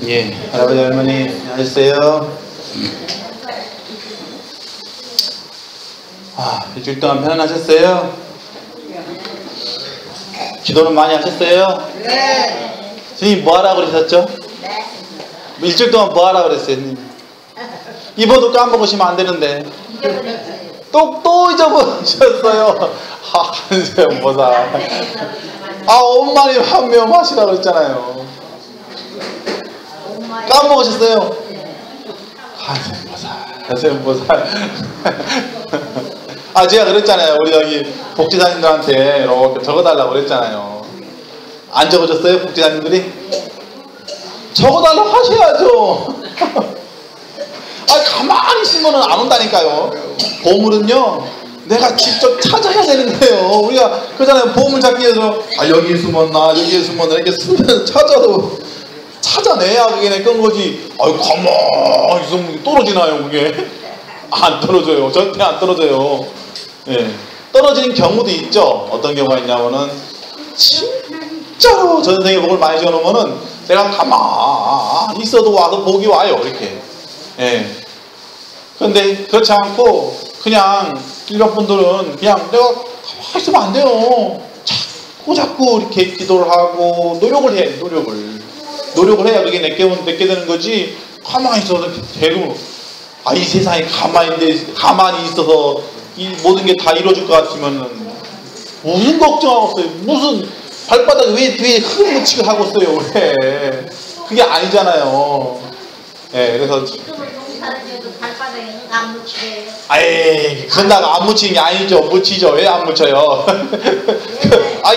예, 할아버지 할머니 안녕하셨어요. 일주일 동안 편안하셨어요? 기도는 많이 하셨어요? 네. 선생님 뭐 하라고 그러셨죠? 네. 일주일 동안 뭐 하라고 그랬어요, 선생님? 이번도 까먹으시면 안 되는데. 또 잊어버리셨어요. 한세음 보살. 엄마님 한 명 하시라고 했잖아요. 까먹으셨어요? 한세음 보살. 한세음 보살. 제가 그랬잖아요. 우리 여기 복지사님들한테 이렇게 적어달라고 그랬잖아요. 안 적어줬어요? 복지사님들이? 적어달라고 하셔야죠. 가만히 있으면 안 온다니까요. 보물은요, 내가 직접 찾아야 되는 거예요. 우리가 그러잖아요. 보물 찾기 위해서 여기에 숨었나 여기에 숨었나 이렇게 찾아도 찾아내야 그게 끈 거지. 가만히 있으면 떨어지나요 그게? 안 떨어져요. 절대 안 떨어져요. 예. 떨어지는 경우도 있죠. 어떤 경우가 있냐면은 진짜로 전생에 복을 많이 지어놓으면은 내가 가만히 있어도 와서 복이 와요. 이렇게. 예. 그런데 그렇지 않고 그냥 일반 분들은 그냥 내가 가만히 있으면 안 돼요. 자꾸 이렇게 기도를 하고 노력을 해. 노력을 해야 그게 내게 되는 거지. 가만히 있어서 되고 이 세상에 가만히 있어서 이 모든 게 다 이루어질 것 같으면 무슨 걱정하고 있어요. 무슨 발바닥에 왜 흙 묻히고 하고 있어요. 왜? 그게 아니잖아요. 예, 그래서 안 묻히게요. 그런다고 안 묻히는 게 아니죠. 묻히죠. 왜 안 묻혀요?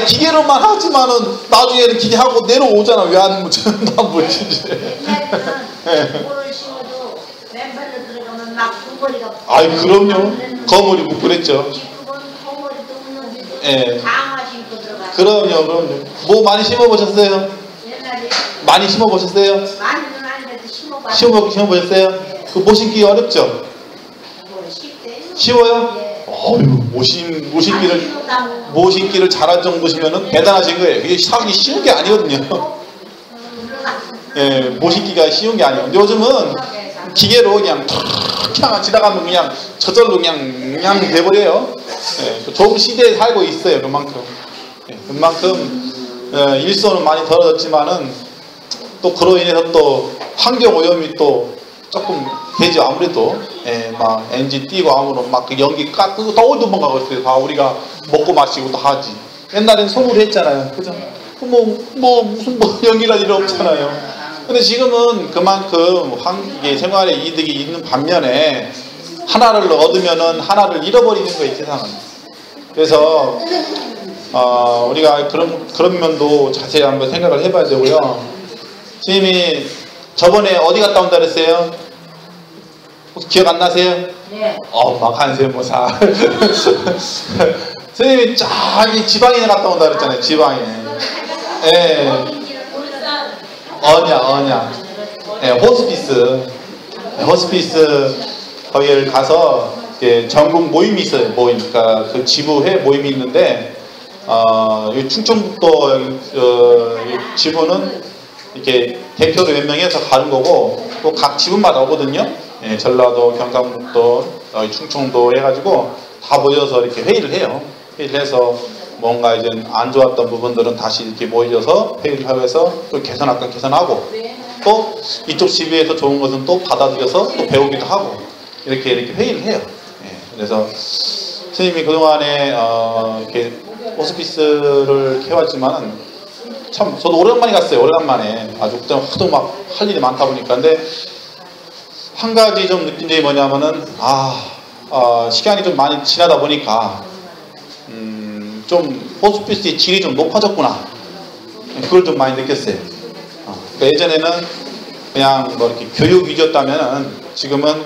기계로만 하지만은 나중에는 기계하고 내려오잖아. 왜 안 묻혀요? 안 묻히지. 옛날에는 심어도 맨발로 들어가면 막 거머리가 그럼요. 거머리 못 그랬죠. 지금은 거머리도 없는데도 예. 다 신고 들어가요. 그럼요. 뭐 많이 심어보셨어요? 옛날에 많이 심어보셨어요? 많이는 아닌데도 심어봤어요. 심어보셨어요? 예. 그 모심기 어렵죠? 쉬워요? 예. 모심기를 잘할 정도시면은 대단하신 거예요. 이게 하기 쉬운 게 아니거든요. 예, 모심기가 쉬운 게 아니에요. 요즘은 기계로 그냥 탁 지나가면 그냥 저절로 그냥 돼버려요. 예, 좋은 시대에 살고 있어요. 그만큼. 예, 그만큼 일손은 많이 덜어졌지만은 또 그로 인해서 또 환경 오염이 또 조금 되죠. 아무래도 막 엔진 띄고 아무런 막 그 연기 깎고 더 도망가고 있어요. 다 우리가 먹고 마시고 다 하지. 옛날엔 손으로 했잖아요. 그죠? 무슨 연기할 일 없잖아요. 근데 지금은 그만큼 이게 생활에 이득이 있는 반면에 하나를 얻으면은 하나를 잃어버리는 거예요. 세상은. 그래서 우리가 그런 면도 자세히 한번 생각을 해봐야 되고요. 선생님이 저번에 어디 갔다 온다 그랬어요? 혹시 기억 안 나세요? 네. 막 한세음 보살. 선생님이 저기 지방에 갔다 온다 그랬잖아요. 지방에. 예. 언야. 예, 호스피스 거기를 가서 전국 모임이 있어요. 그러니까 그 지부회 모임이 있는데 충청북도 지부는 이렇게 대표로 몇 명 해서 가는 거고 또 각 지부마다 오거든요. 예, 전라도, 경상북도, 충청도 해가지고 다 모여서 이렇게 회의를 해요. 회의를 해서 뭔가 이제 안 좋았던 부분들은 다시 이렇게 모여서 회의를 하면서 또 개선하고 또 이쪽 지부에서 좋은 것은 또 받아들여서 또 배우기도 하고 이렇게 회의를 해요. 예, 그래서 선생님이 그동안에 이렇게 호스피스를 해왔지만은 참 저도 오랜만에 갔어요. 오랜만에 아주 그때 하도 막 할 일이 많다 보니까. 근데 한 가지 좀 느낀 점이 뭐냐면은 시간이 좀 많이 지나다 보니까 좀 호스피스의 질이 좀 높아졌구나. 그걸 좀 많이 느꼈어요. 그러니까 예전에는 그냥 뭐 이렇게 교육 위주였다면은 지금은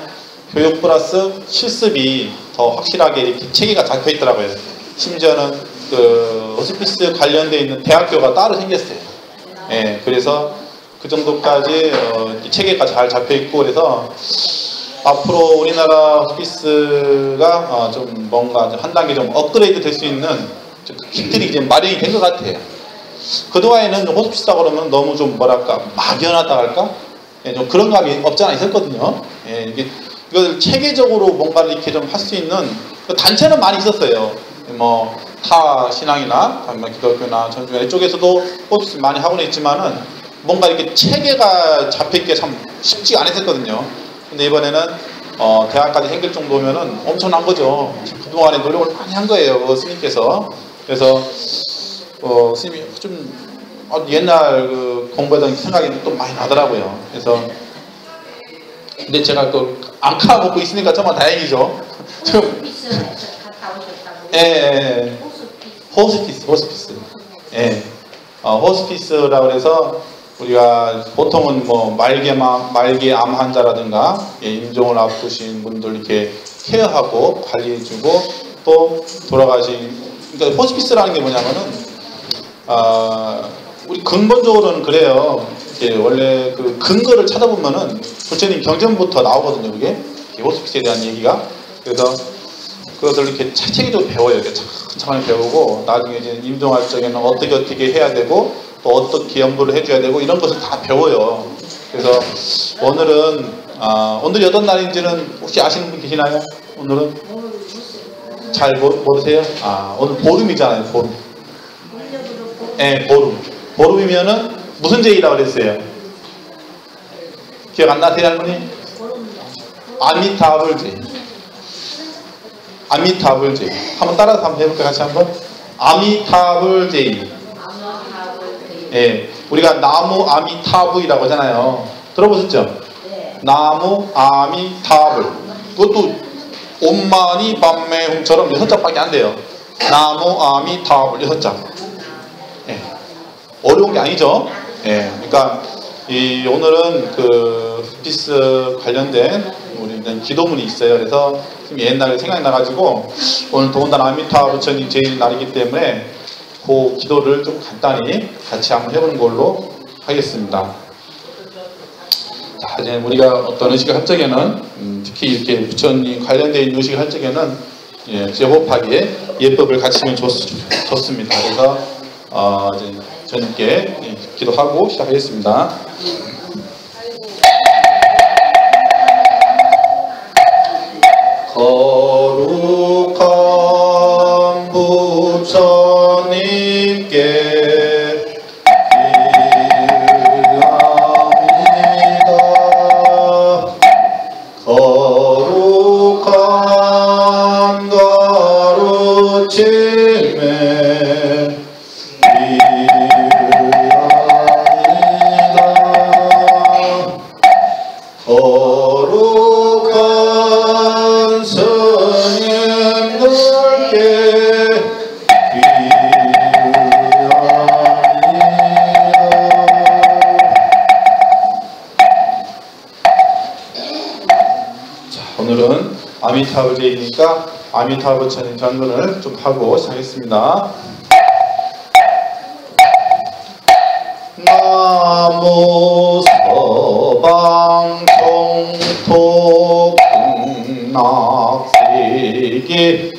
교육 플러스 실습이 더 확실하게 이렇게 체계가 잡혀 있더라고요. 심지어는 그 호스피스 관련되어 있는 대학교가 따로 생겼어요. 예, 그래서 그 정도까지 체계가 잘 잡혀 있고 그래서 앞으로 우리나라 호스피스가 좀 뭔가 한 단계 좀 업그레이드 될 수 있는 kit들이 이제 마련이 된 것 같아요. 그동안에는 호스피스다 그러면 너무 좀 뭐랄까 막연하다 할까? 예, 좀 그런 감이 없지 않아 있었거든요. 예, 이걸 체계적으로 뭔가를 이렇게 좀 할 수 있는 단체는 많이 있었어요. 뭐 타 신앙이나 기독교나 전주교 이쪽에서도 호스피스 많이 하고는 있지만은 뭔가 이렇게 체계가 잡혀있기가 참 쉽지가 않았었거든요. 근데 이번에는 대학까지 생길 정도면은 엄청난 거죠. 그동안에 노력을 많이 한 거예요, 스님께서. 그래서 스님이 좀 옛날 그 공부하던 생각이 또 많이 나더라고요. 그래서 근데 제가 또 안 까먹고 있으니까 정말 다행이죠. 지금 갔다 오셨다고. 예. 호스피스. 예. 호스피스라고 해서 우리가 보통은 뭐 말기암 환자라든가 임종을 앞두신 분들 이렇게 케어하고 관리해주고 또 돌아가신, 그러니까 호스피스라는 게 뭐냐면은 우리 근본적으로는 그래요. 이렇게 원래 그 근거를 찾아보면은 부처님 경전부터 나오거든요. 그게 호스피스에 대한 얘기가. 그래서 그것을 이렇게 체계적으로 배워요. 이렇게 차근차근 배우고 나중에 이제 임종할 적에는 어떻게 해야 되고 또 어떻게 연구를 해줘야 되고 이런 것을 다 배워요. 그래서 오늘은 오늘이 어떤 날인지는 혹시 아시는 분 계시나요? 오늘은 잘 모르세요? 오늘 보름이잖아요. 보름. 네, 보름이면은 무슨 제이라고 그랬어요? 기억 안 나세요, 할머니? 아미타불제이. 아미타불제이. 한번 따라서 한번 해볼까요? 같이 한번. 아미타불제이. 예, 우리가 나무 아미타불이라고 하잖아요. 들어보셨죠? 네. 나무 아미타불. 그것도 옴마니 밤매홍처럼 6자밖에 안 돼요. 나무 아미타불 6자. 예, 어려운 게 아니죠. 예, 그러니까 오늘은 그 호스피스 관련된 우리는 기도문이 있어요. 그래서 옛날에 생각이 나가지고 오늘 더군다나 아미타 부처님 제일 날이기 때문에 그 기도를 좀 간단히 같이 한번 해보는 걸로 하겠습니다. 자, 이제 우리가 어떤 의식을 할 적에는 특히 이렇게 부처님 관련된 있는 의식을 할 적에는 제호하게 예법을 갖추면 좋습니다. 그래서 이제 저님께 기도하고 시작하겠습니다. 거룩한 부처님께 기도합니다. 거룩한 가르침에 거룩한 스님들께 자, 오늘은 아미타불제이니까 아미타불 부처님 전문을 좀 하고 시작하겠습니다. 나무 서방 정토 극락세계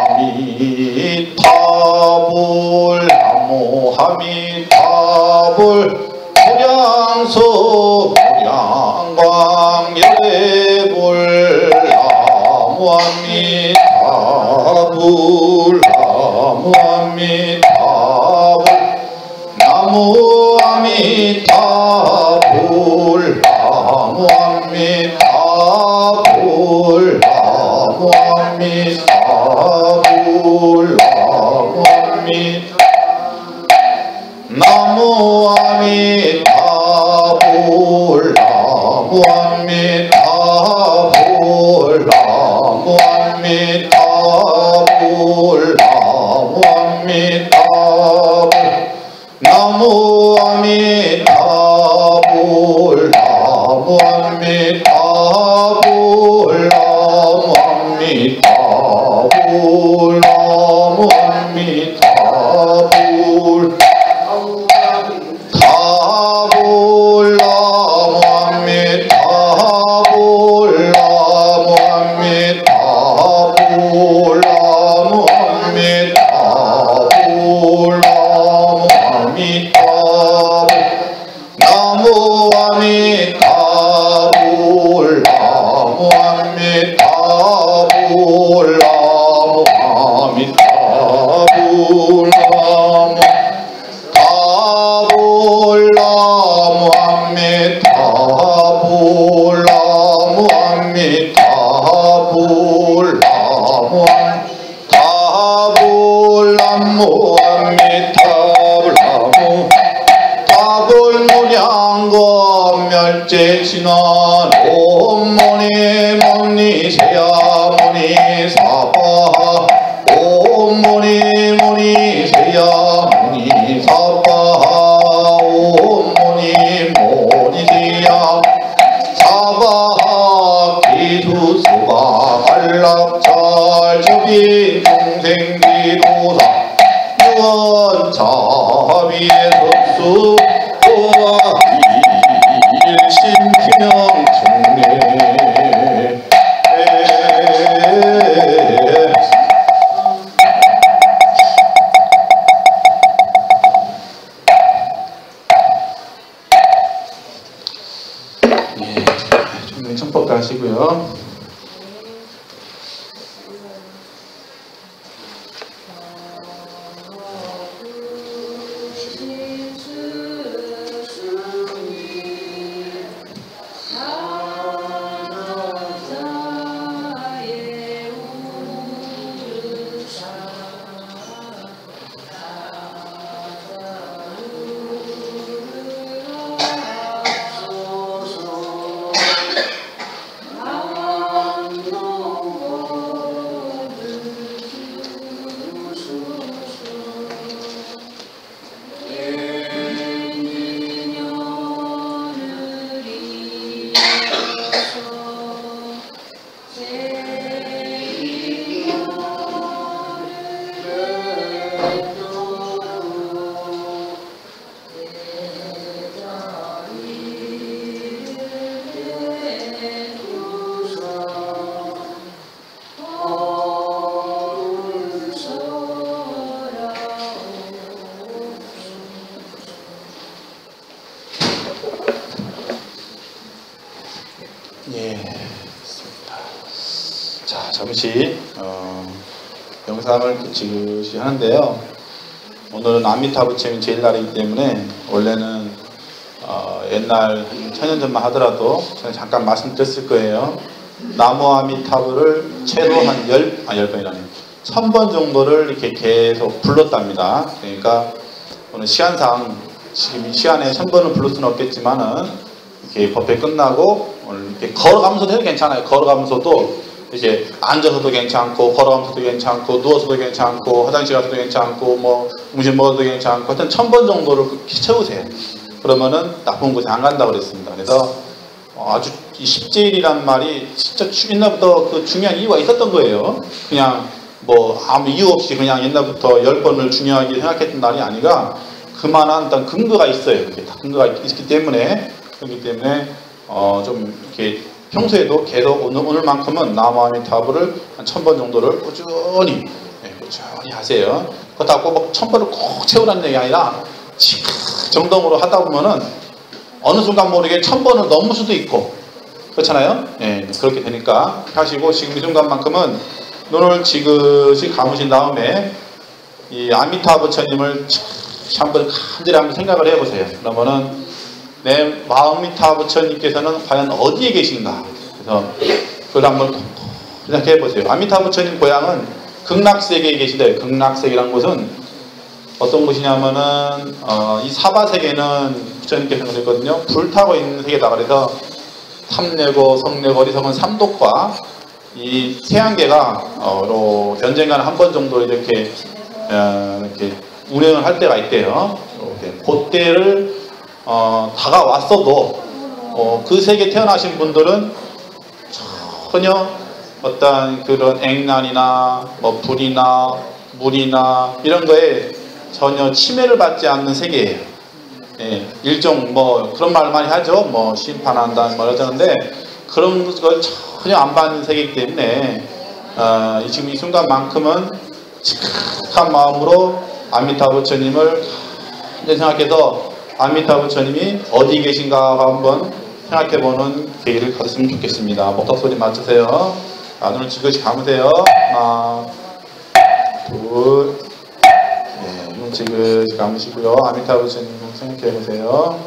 아미타불 나무 아미타불 무량소 무량광 열애불 나무 아미타불 나무 아미타불 나무 아미타불 나무 아미타불 나무 아미타불 나무 아미타불 나무 아미타불 나무 아미타불 나무 아미타불 나무 아미타불 나무 아미타불 나무 아미타불 나무 아미타불 나무 아미타불 타불 나무 아미타불 나무 아미타불 나무 아미타불 나무 아미타불 성검멸제신원 옴무니 무니 세야무니 사바 옴무니 무니 세야무니 사바 옴무니 무니 세야 사바 기수수바 한락찰 주빈 중생기도사 유언자비의 섭수 일심기명 총례 총례 청법도 하시고요. 자, 잠시 영상을 지그시 하는데요. 오늘은 아미타 부처님 제일날이기 때문에 원래는 옛날 1000년 전만 하더라도 저는 잠깐 말씀드렸을 거예요. 나무 아미타불을 최소 한 10번이라니 1000번 정도를 이렇게 계속 불렀답니다. 그러니까 오늘 시간상 지금 이 시간에 1000번을 부를 수는 없겠지만은 이렇게 법회 끝나고 오늘 이렇게 걸어가면서도 해도 괜찮아요. 걸어가면서도 이렇게 앉아서도 괜찮고 걸어가면서도 괜찮고 누워서도 괜찮고 화장실 가서도 괜찮고 뭐 음식 먹어도 괜찮고 하여튼 1000번 정도를 채우세요. 그러면은 나쁜 곳에 안 간다고 그랬습니다. 그래서 아주 이 십제일이란 말이 진짜 옛날부터 그 중요한 이유가 있었던 거예요. 그냥 뭐 아무 이유 없이 그냥 옛날부터 10번을 중요하게 생각했던 날이 아니라 그만한 어떤 근거가 있어요. 그게 다 근거가 있기 때문에 그렇기 때문에 좀 이렇게 평소에도 계속 오늘만큼은 나무 아미타불을 한 1000번 정도를 꾸준히 하세요. 그렇다고 뭐 1000번을 꼭 채우라는 얘기 아니라 정동으로 하다 보면은 어느 순간 모르게 1000번을 넘을 수도 있고 그렇잖아요. 예, 그렇게 되니까 하시고 지금 이 순간만큼은 눈을 지그시 감으신 다음에 이 아미타 부처님을 한번 간절히 한번 생각을 해보세요. 그러면은 내 마음미타 부처님께서는 과연 어디에 계신가? 그래서 그걸 한번 생각해 보세요. 아미타 부처님 고향은 극락세계에 계시대요. 극락세계라는 곳은 어떤 곳이냐면은 이 사바세계는 부처님께서 그랬거든요. 불타고 있는 세계다. 그래서 탐내고 성내고 어리석은 삼독과 이 태양계가 언젠가는 한 번 정도 이렇게 운행을 할 때가 있대요. 그때를 다가왔어도 그 세계에 태어나신 분들은 전혀 어떤 그런 액난이나 뭐 불이나 물이나 이런 거에 전혀 침해를 받지 않는 세계예요. 예, 일종 뭐 그런 말 많이 하죠. 뭐 심판한다 뭐 이러는데 그런 걸 전혀 안 받는 세계이기 때문에 지금 이 순간만큼은 착한 마음으로 아미타 부처님을 생각해서 아미타 부처님이 어디 계신가 한번 생각해보는 계기를 가졌으면 좋겠습니다. 목탁소리 맞추세요. 눈을 지그시 감으세요. 하나, 둘, 네, 눈 지그시 감으시고요. 아미타 부처님 생각해보세요.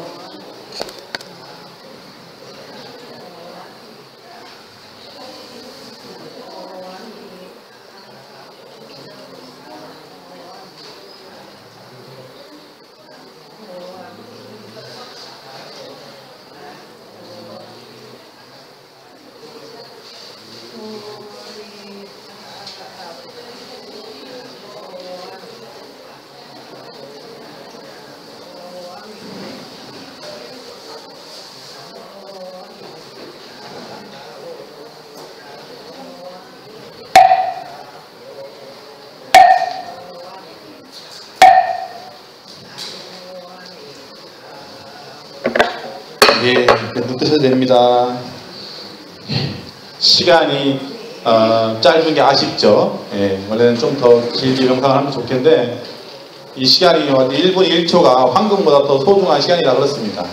예, 눈 뜨셔도 됩니다. 시간이 짧은 게 아쉽죠. 예, 원래는 좀 더 길게 명상을 하면 좋겠는데 이 시간이 1분 1초가 황금보다 더 소중한 시간이라 그렇습니다.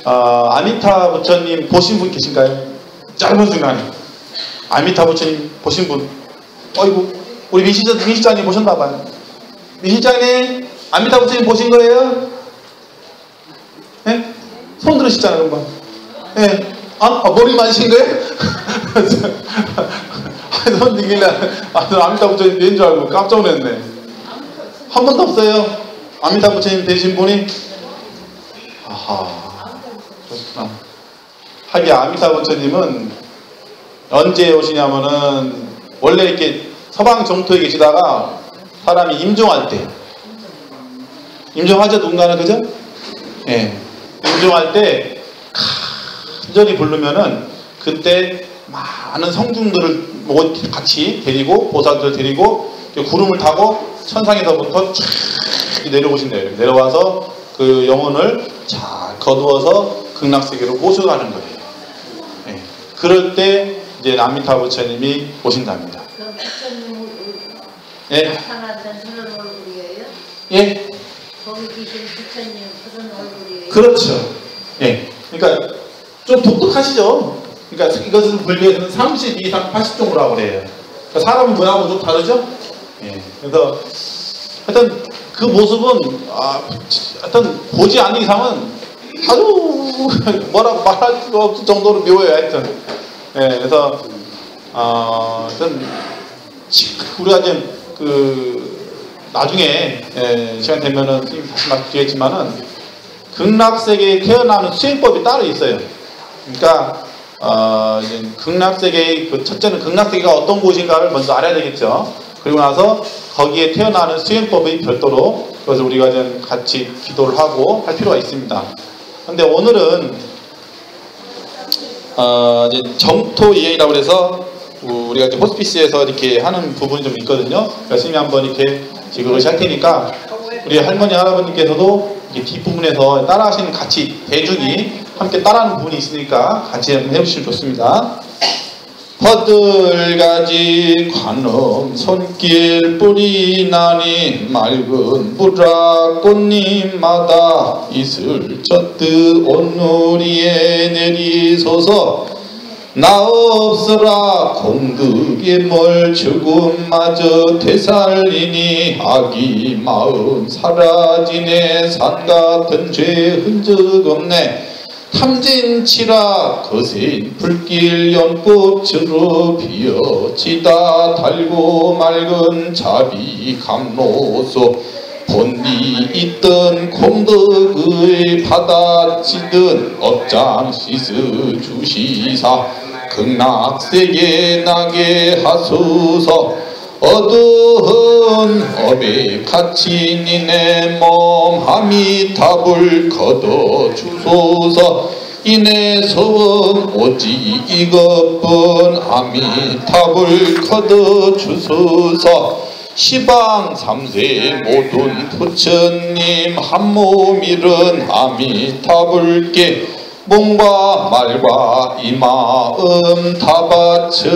아미타 부처님 보신 분 계신가요? 짧은 순간에 아미타 부처님 보신 분? 어이구, 우리 민실장님 보셨나봐요. 민실장님 아미타 부처님 보신 거예요? 네? 손 들으시잖아요, 금방. 네. 머리 맞으신 거예요? 손 들길래 아미타 부처님 된 줄 알고 깜짝 놀랐네. 한 번도 없어요? 아미타 부처님 되신 분이? 아하, 그렇구나. 하긴 아미타 부처님은 언제 오시냐면은 원래 이렇게 서방 정토에 계시다가 사람이 임종할 때, 임종하죠 누군가는, 그죠? 예. 네. 임종할 때 간절히 부르면은 그때 많은 성중들을 같이 데리고 보살들을 데리고 구름을 타고 천상에서부터 쫙 내려오신대요. 내려와서 그 영혼을 잘 거두어서 극락세계로 모셔가는 거예요. 네. 그럴 때 이제 아미타 부처님이 오신답니다. 그럼 부처님 예. 나타나던 그런 얼굴이에요? 예. 거기 계신 부처님 그런 얼굴이에요? 그렇죠. 예. 그러니까 좀 독특하시죠? 그러니까 이것은 불교에서는 30 이상 80종이라고 그래요. 그러니까 사람 모양하고 좀 다르죠? 예. 그래서 하여튼 그 모습은 하여튼 보지 않는 이상은 아주 뭐라고 말할 수 없을 정도로 묘해요. 하여튼. 예. 그래서 하여튼 우리가 이제 나중에 시간 되면은 다시 말씀드리겠지만은 극락세계에 태어나는 수행법이 따로 있어요. 그러니까 이제 극락세계의 첫째는 극락세계가 어떤 곳인가를 먼저 알아야 되겠죠. 그리고 나서 거기에 태어나는 수행법이 별도로 그것을 우리가 이제 같이 기도를 하고 할 필요가 있습니다. 그런데 오늘은 이제 정토 이행이라고 해서 우리가 이제 호스피스에서 이렇게 하는 부분이 좀 있거든요. 열심히 한번 이렇게 지금 할 테니까 우리 할머니 할아버님께서도 이렇게 뒷부분에서 따라하시는 같이 대중이 함께 따라하는 부분이 있으니까 같이 한번 해보시면 좋습니다. 허들가지 관음 손길 뿌리 나니 맑은 무라 꽃잎마다 이슬 젖듯 온누리에 내리소서 나 없으라 공덕의 멀 죽음마저 되살리니 아기 마음 사라지네 산같은 죄 흔적 없네 탐진치라 거센 불길 연꽃으로 피어지다 달고 맑은 자비 감로소 본디 있던 공덕의 받아치듯 업장 씻어 주시사 극락세계 나게 하소서 어두운 업에 갇힌 이내 몸 아미타불 걷어 주소서 이내 소원 오직 이것뿐 아미타불 걷어 주소서 시방 3세 모든 부처님 한몸 일은 아미타불께 몸과 말과 이 마음 다 바쳐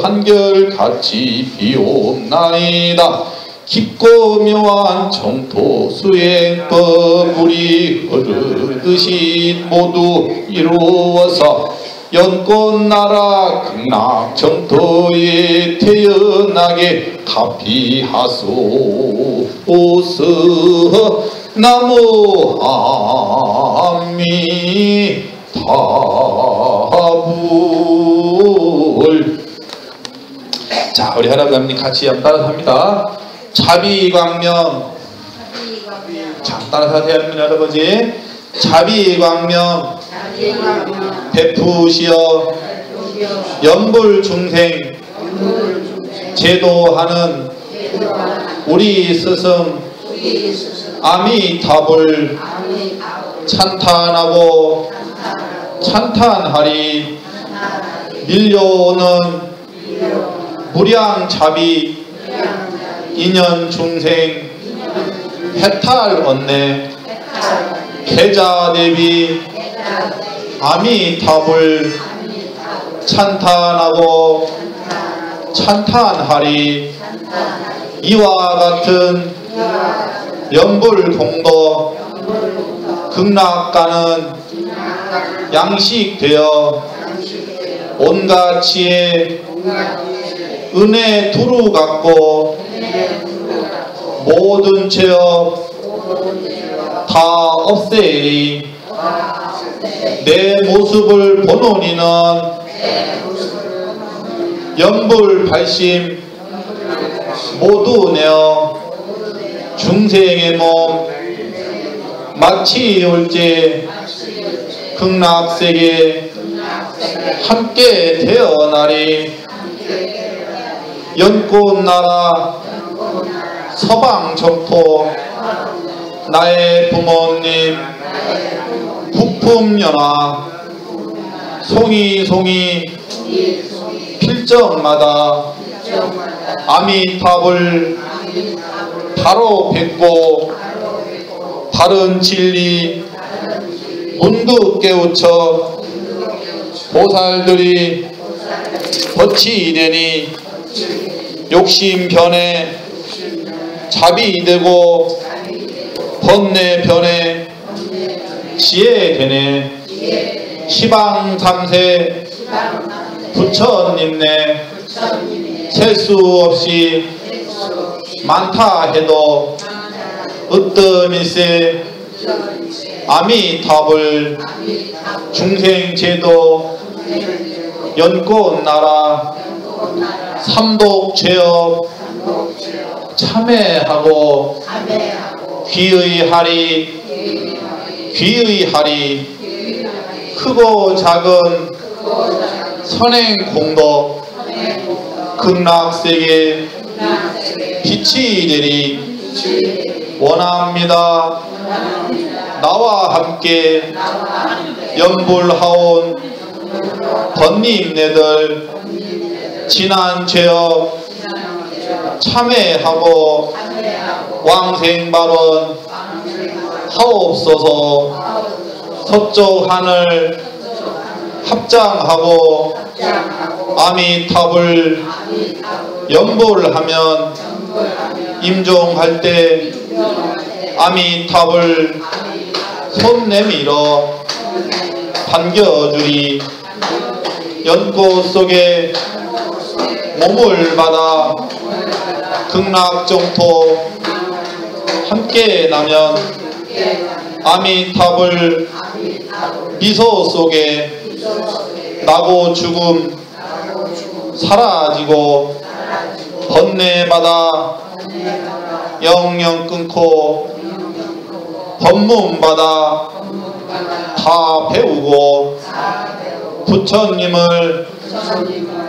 한결같이 비옵나이다. 깊고 묘한 정토 수행법 우리 어르듯이 모두 이루어서 연꽃나라 극락 정토에 태어나게 가피하소서. 나무 아미타불. 자, 우리 할아버님 같이 한번 따라서 합니다. 자비광명. 자, 따라서 하세요, 할아버지. 자비광명 베푸시어 연불중생 제도하는 우리 스승 아미타불 찬탄하고 찬탄하리. 밀려오는 무량자비 인연중생 해탈 얻네. 계자대비 아미타불 찬탄하고 찬탄하리. 이와 같은 연불공도 극락가는 양식되어 온갖 지혜 은혜 두루 갖고 모든 죄업 다 없애리. 내 모습을 보노니는 연불발심 모두 내어 중생의 몸 마치 올제 극락세계 함께 되어나리. 연꽃나라 서방정토 나의 부모님 국품연화 송이송이 필정마다 아미타불 바로 뵙고 바른 진리 문득 깨우쳐 보살들이 덫이 되니 욕심변에 잡이 되고 번뇌변에 지혜되네. 시방삼세 부처님네 셀 수 없이 많다 해도 으뜸일세 아미타불 중생제도 연꽃나라 삼독죄업 참회하고 귀의하리. 귀의하리. 크고 작은 선행공덕 극락세계 빛이 되리. 원합니다. 나와 함께 연불하온 번님네들 지난 죄업 참회하고 왕생발원 하옵소서. 서쪽 하늘 합장하고 아미타불 연불하면 임종할 때 아미타불 손 내밀어 반겨주리. 연꽃 속에 몸을 받아 극락정토 함께 나면 아미타불 미소 속에 나고 죽음 사라지고 번뇌받아 영영 끊고 법문받아 다 배우고 부처님을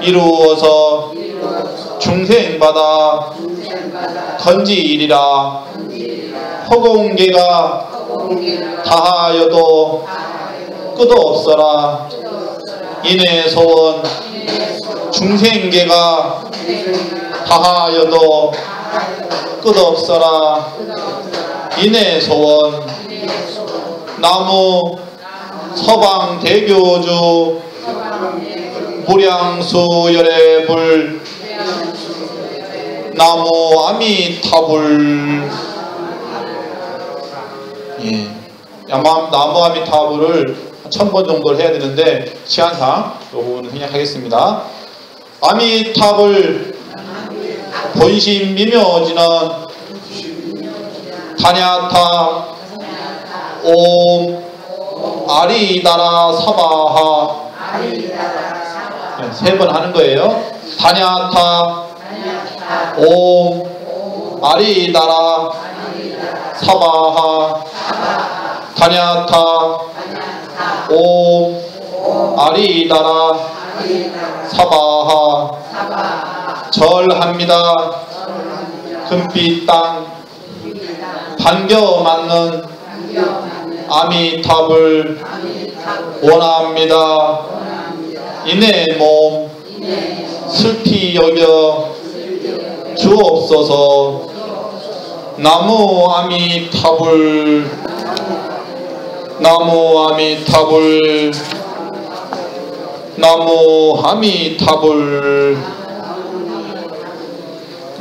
이루어서 중생받아 건지이리라. 허공계가 다하여도 끝없어라. 인해소원 중생계가 다하여도 끝없어라. 인해소원 나무 서방대교주 무량수열애불 나무 아미타불. 예. 나무 아미타불을 1000번 정도를 해야 되는데 시간상 이 부분은 그냥 하겠습니다. 아미타불 본심 미묘지는 다냐타 옴 아리다라 사바하. 네, 3번 하는 거예요. 다냐타 옴 아리다라 사바하. 다냐타 옴 아리다라 사바하. 절합니다. 금빛 땅 반겨 맞는 아미타불 원합니다. 이내 몸 슬피 여겨 주옵소서. 나무 아미타불. 나무 아미타불 나무 아미타불.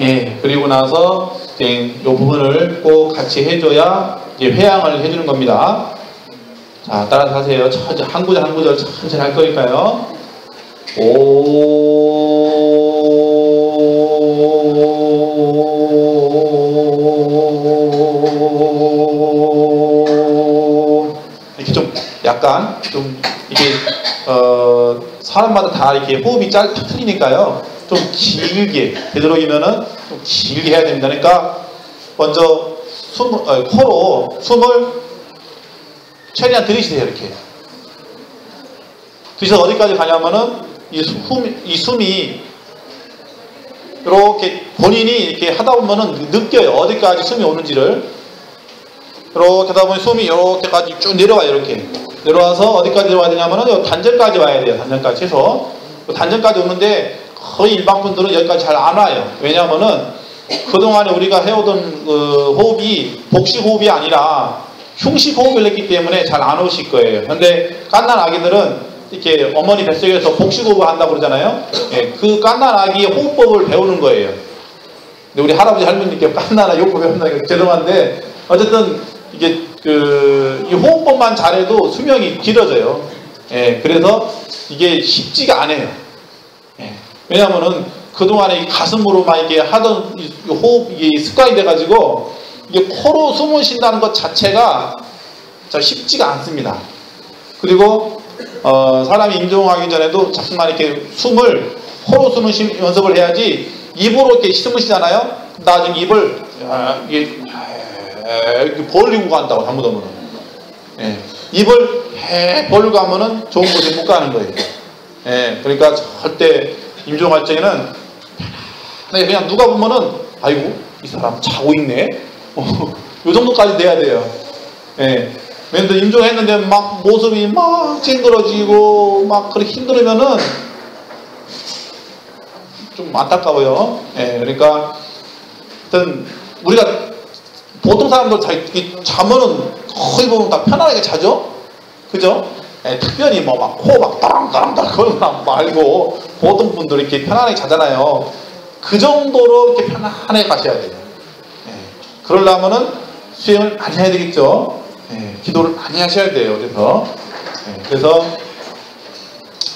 예, 그리고 나서 이제 이 부분을 꼭 같이 해줘야 이제 회양을 해주는 겁니다. 자, 따라서 하세요. 천천히 한 구절 한 구절 천천히 할 거니까요. 이렇게 좀 약간 좀 이게 사람마다 다 이렇게 호흡이 틀리니까요. 좀 길게 되도록이면은 좀 길게 해야 됩니다. 그러니까 먼저 코로 숨을 최대한 들이쉬세요. 이렇게 들이셔서 어디까지 가냐면은 이 숨이 이렇게 본인이 이렇게 하다 보면은 느껴요. 어디까지 숨이 오는지를. 이렇게 하다 보면 숨이 이렇게까지 쭉 내려와요. 이렇게 내려와서 어디까지 와야 되냐면은 단전까지 와야 돼요. 단전까지 해서 단전까지 오는데 거의 일반 분들은 여기까지 잘 안 와요. 왜냐하면은 그동안에 우리가 해오던 호흡이 복식 호흡이 아니라 흉식 호흡을 했기 때문에 잘 안 오실 거예요. 그런데 갓난 아기들은 이렇게 어머니 뱃속에서 복식 호흡을 한다고 그러잖아요. 예, 그 갓난 아기의 호흡법을 배우는 거예요. 근데 우리 할아버지 할머니께 갓난 아기 호흡 배운다니까 죄송한데 어쨌든 이게 이 호흡법만 잘해도 수명이 길어져요. 예, 그래서 이게 쉽지가 않아요. 예, 왜냐하면은 그동안에 가슴으로 막 이렇게 하던 호흡 이게 습관이 돼가지고 이게 코로 숨을 쉰다는 것 자체가 쉽지가 않습니다. 그리고 사람이 임종하기 전에도 자꾸만 이렇게 숨을 코로 숨을 연습을 해야지 입으로 이렇게 숨을 쉬잖아요. 나중에 입을 이렇게 벌리고 간다고 잘못하면은. 예, 입을 벌리고 가면은 좋은 곳에 못 가는 거예요. 예, 그러니까 절대 임종할 적에는 그냥 누가 보면은 아이고 이 사람 자고 있네. 요 정도까지 돼야 돼요. 예. 왜냐면 임종했는데 막 모습이 막 찡그러지고 막 그렇게 힘들으면은 좀 안타까워요. 예. 그러니까 하여튼 우리가 보통 사람들 자면은 거의 보면 다 편안하게 자죠. 그죠? 예, 특별히 뭐 막 코 막 따랑따랑따랑 그런 거 말고 보통 분들이 이렇게 편안하게 자잖아요. 그 정도로 이렇게 편안하게 가셔야 돼요. 예. 그러려면은 수행을 많이 해야 되겠죠. 예. 기도를 많이 하셔야 돼요. 그래서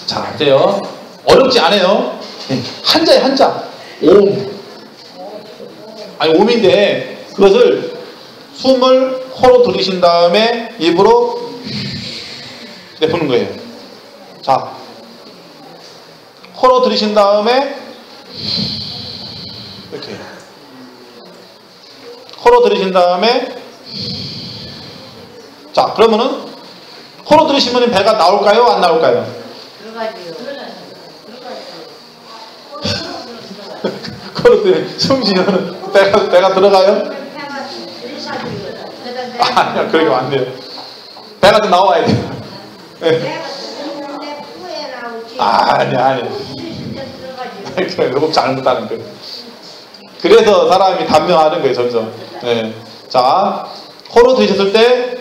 자, 어때요? 어렵지 않아요. 예. 한자에 한자. 옴. 아니 옴인데 그것을 숨을 코로 들이신 다음에 입으로 내푸는 거예요. 자, 코로 들이신 다음에 이렇게 코로 들이신 다음에 자, 그러면은 코로 들이시면 배가 나올까요? 안 나올까요? 들어가지요. 코로 숨 쉬면 배가 들어가요? 아니요, 그러니까 안 돼요. 배가 좀 나와야 돼요. 아니야. 그거 잘못하는 거예요. 그래서 사람이 단명하는 거예요, 점점. 네. 자, 코로 들이셨을 때,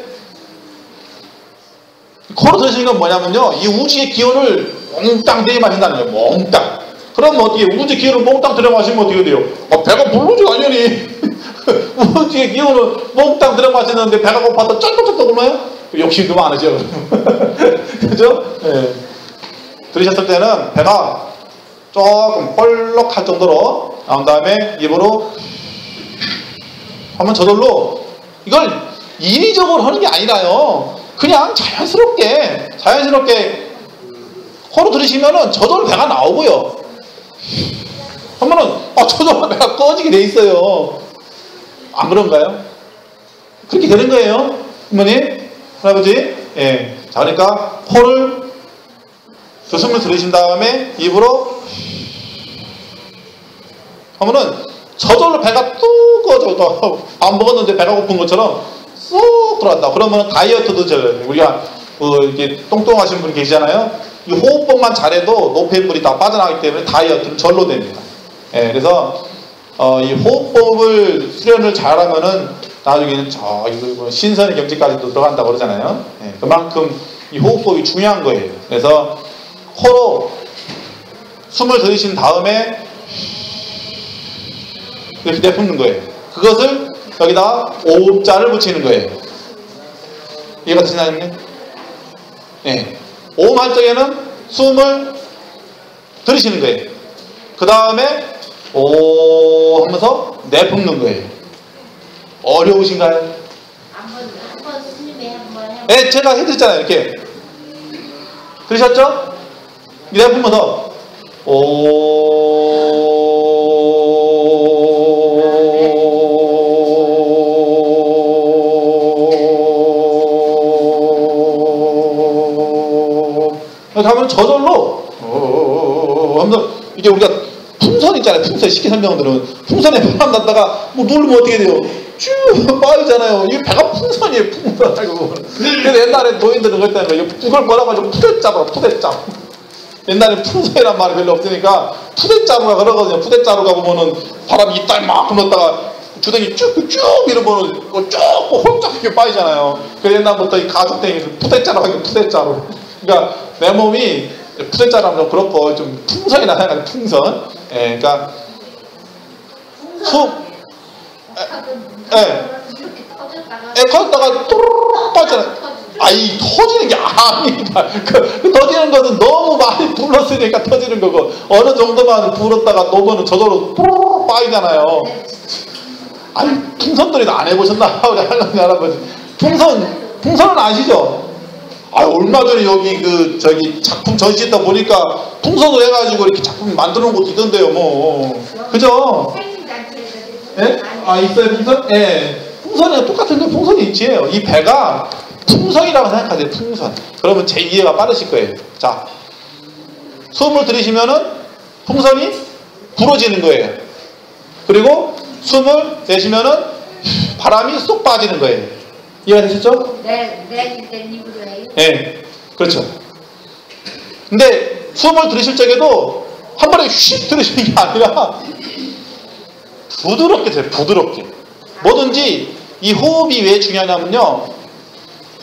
코로 들이시는 건 뭐냐면요, 이 우주의 기운을 몽땅 들이마신다는 거예요, 몽땅. 그럼 어떻게, 우주의 기운을 몽땅 들이마시면 어떻게 돼요? 배가 부르지, 당연히. 우주의 기운을 몽땅 들이마시는데 배가 고파서 쩔쩔쩔 굶어요? 욕심도 많으죠. 그죠? 네. 들이셨을 때는 배가 조금 펄럭할 정도로 나온 다음에 입으로 하면 저절로 이걸 인위적으로 하는 게 아니라요. 그냥 자연스럽게 코로 들이시면은 저절로 배가 나오고요. 하면은 저절로 배가 꺼지게 돼 있어요. 안 그런가요? 그렇게 되는 거예요. 어머니, 할아버지. 예. 자, 그러니까 코를 숨을 들이신 다음에 입으로 하면은 저절로 배가 뚝 꺼져. 밥 먹었는데 배가 고픈 것처럼 쏙 들어간다. 그러면 다이어트도 우리가 이렇게 똥똥하신 분이 계시잖아요. 이 호흡법만 잘해도 노폐물이 다 빠져나가기 때문에 다이어트는 절로 됩니다. 예, 그래서 이 호흡법을 수련을 잘하면은 나중에는 이거 신선의 경지까지도 들어간다고 그러잖아요. 예, 그만큼 이 호흡법이 중요한 거예요. 그래서 코로 숨을 들이신 다음에 이렇게 내뿜는 거예요. 그것을 여기다 오음자를 붙이는 거예요. 이해가 되시나요? 예. 오음 할 적에는 숨을 들이시는 거예요. 그 다음에 오 하면서 내뿜는 거예요. 어려우신가요? 한번 스님이 한번 해봐. 네, 제가 해드렸잖아요. 이렇게 들으셨죠? 내뿜면서 이렇게 하면 저절로 하면서 이게 우리가 풍선 있잖아요. 풍선 쉽게 설명드리면 풍선에 바람 났다가 뭐 누르면 어떻게 돼요? 쭉 빠지잖아요. 이게 배가 풍선이에요. 풍선. 그래서 옛날에 노인들은 그랬다는 거예요. 이걸 뭐라고 하죠? 푸대자루, 푸대자루. 옛날에 풍선이란 말이 별로 없으니까 푸대자루가 그러거든요. 푸대자루가 보면은 바람이 이따 막 불렀다가 주댕이 쭉쭉 이러면은 쭉 홀짝 이렇게 빠지잖아요. 그래서 옛날부터 이 가죽댕이에서 푸대자루 하기 푸대자루. 그러니까 내 몸이 푸대자루 하면 좀 그렇고 좀 풍선이 나타나는 풍선. 예, 그러니까 이렇게 터졌다가 터졌다가 또르르 빠지잖아요. 아이 터지는 게 아니다. 그 터지는 것은 너무 많이 불렀으니까 터지는 거고 어느 정도만 불었다가 놓으면 저절로 또르르 빠지잖아요. 아니 풍선들이 안 해보셨나? 우리 할머니 할아버지 풍선은 아시죠? 아 얼마 전에 여기 저기 작품 전시했다 보니까 풍선으로 해가지고 이렇게 작품 만들어 놓은 것도 있던데요. 뭐 그죠? 예? 아 있어요 풍선? 예. 풍선이랑 똑같은 게 풍선이 있지요. 이 배가 풍선이라고 생각하세요. 풍선. 그러면 제 이해가 빠르실 거예요. 자, 숨을 들이시면은 풍선이 불어지는 거예요. 그리고 숨을 내쉬면은 바람이 쏙 빠지는 거예요. 이해가 되셨죠? 내 입으로 해요. 예, 그렇죠. 근데 숨을 들이실 적에도 한 번에 휙 들이시는 게 아니라 부드럽게 돼요. 부드럽게. 뭐든지 이 호흡이 왜 중요하냐면요.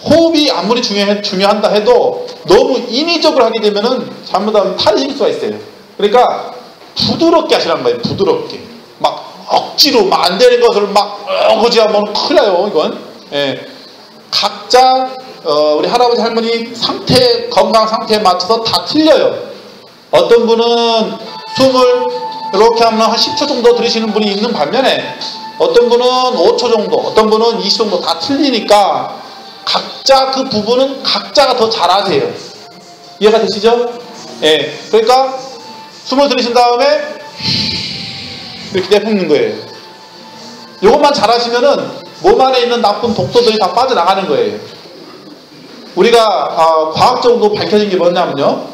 호흡이 아무리 중요한다 해도 너무 인위적으로 하게 되면은 잘못하면 탈이 생길 수가 있어요. 그러니까 부드럽게 하시라는 거예요. 부드럽게. 막 억지로 막 안 되는 것을 막 어거지 하면 큰일 나요. 이건. 예. 각자 우리 할아버지 할머니 건강 상태에 맞춰서 다 틀려요. 어떤 분은 숨을 이렇게 하면 한 10초 정도 들이시는 분이 있는 반면에 어떤 분은 5초 정도, 어떤 분은 20초 정도 다 틀리니까 각자 그 부분은 각자가 더 잘하세요. 이해가 되시죠? 예. 그러니까 숨을 들이신 다음에 이렇게 내뿜는 거예요. 이것만 잘하시면은 몸 안에 있는 나쁜 독소들이 다 빠져나가는 거예요. 우리가 과학적으로 밝혀진 게 뭐냐면요.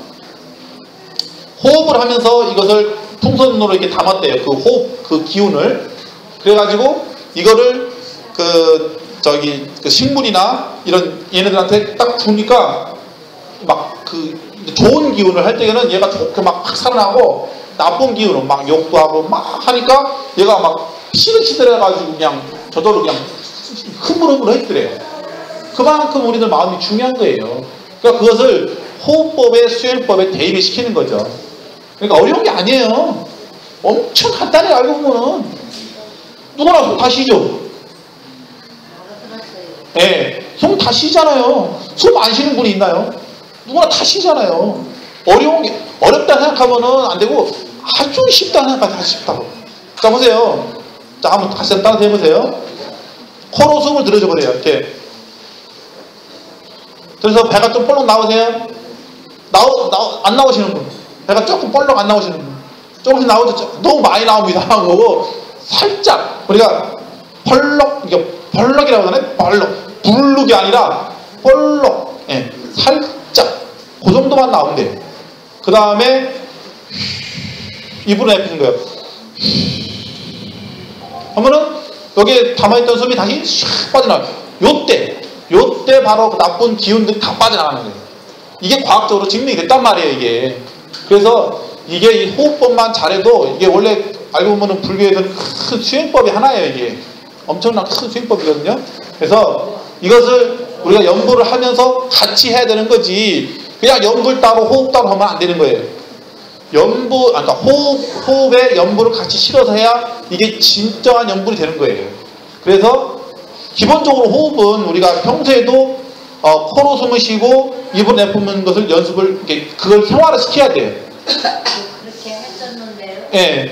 호흡을 하면서 이것을 풍선으로 이렇게 담았대요. 그 호흡, 그 기운을. 그래가지고 이거를 그 식물이나 이런 얘네들한테 딱 주니까 막 그 좋은 기운을 할 때에는 얘가 좋게 막 살아나고 나쁜 기운은 막 욕도 하고 막 하니까 얘가 막 시들시들해가지고 그냥 저절로 그냥 흐물흐물해지더래요. 그만큼 우리들 마음이 중요한 거예요. 그러니까 그것을 호흡법에 수행법에 대입을 시키는 거죠. 그러니까 어려운 게 아니에요. 엄청 간단히 알고 보면은 누구나 숨 다 쉬죠. 예, 숨 다 쉬잖아요. 숨 안 쉬는 분이 있나요? 누구나 다 쉬잖아요. 어려운 게 어렵다 생각하면은 안 되고 아주 쉽다 생각하면 다 쉽다고. 자 보세요. 자 한번 다시 따라서 해보세요. 코로 숨을 들여줘 버려요. 이렇게. 그래서 배가 좀 볼록 나오세요. 안 나오시는 분. 배가 조금 볼록 안 나오시는 분. 조금씩 나오죠. 너무 많이 나오면 이상한 거고 살짝 우리가 펄럭 이게 펄럭이라고 하잖아요. 펄럭. 부르기 아니라 펄럭. 예. 살짝 그 정도만 나오면 돼요. 그 다음에 입으로 내뱉는 거예요. 하면은 여기에 담아있던 숨이 다시 샥 빠져나가요. 요때 바로 그 나쁜 기운들이 다 빠져나가는 거예요. 이게 과학적으로 증명이 됐단 말이에요. 이게. 그래서 이게 이 호흡법만 잘해도 이게 원래 알고 보면은 불교에서는 큰 수행법이 하나예요. 이게 엄청난 큰 수행법이거든요. 그래서 이것을 우리가 연부를 하면서 같이 해야 되는 거지, 그냥 연부를 따로 호흡 따로 하면 안 되는 거예요. 연부, 그러니까 호흡에 연부를 같이 실어서 해야 이게 진정한 연부이 되는 거예요. 그래서 기본적으로 호흡은 우리가 평소에도 코로 숨을 쉬고 입으로 내뿜는 것을 연습을, 그걸 생활화 시켜야 돼요. 그렇게 했었는데요. 예.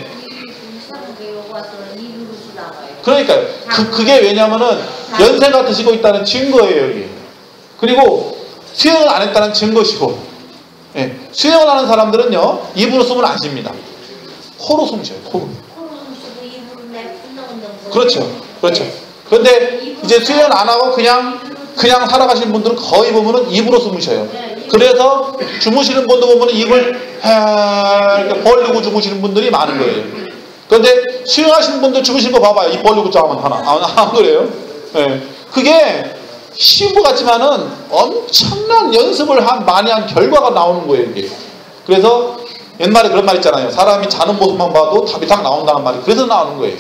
이상하게 요거 와서는 입으로 나와요. 그러니까요. 그게 왜냐면은 연세가 드시고 있다는 증거예요, 이게. 그리고 수행을 안 했다는 증거시고. 예. 수행을 하는 사람들은요, 입으로 숨을 안 쉽니다. 코로 숨 쉬어요, 코로. 코로 숨쉬고 입으로 내뿜는 거. 그렇죠. 그렇죠. 그런데 이제 수행을 안 하고 그냥 살아가시는 분들은 거의 보면은 입으로 숨을 쉬어요. 그래서 주무시는 분도 보면은 입을 이렇게 벌리고 주무시는 분들이 많은 거예요. 그런데 수행하시는 분들 주무시는 거 봐봐요. 입 벌리고 자면 안 그래요? 예. 그게 쉬운 것 같지만은 엄청난 연습을 많이 한 결과가 나오는 거예요, 이게. 그래서 옛말에 그런 말 있잖아요. 사람이 자는 모습만 봐도 답이 딱 나온다는 말이 그래서 나오는 거예요.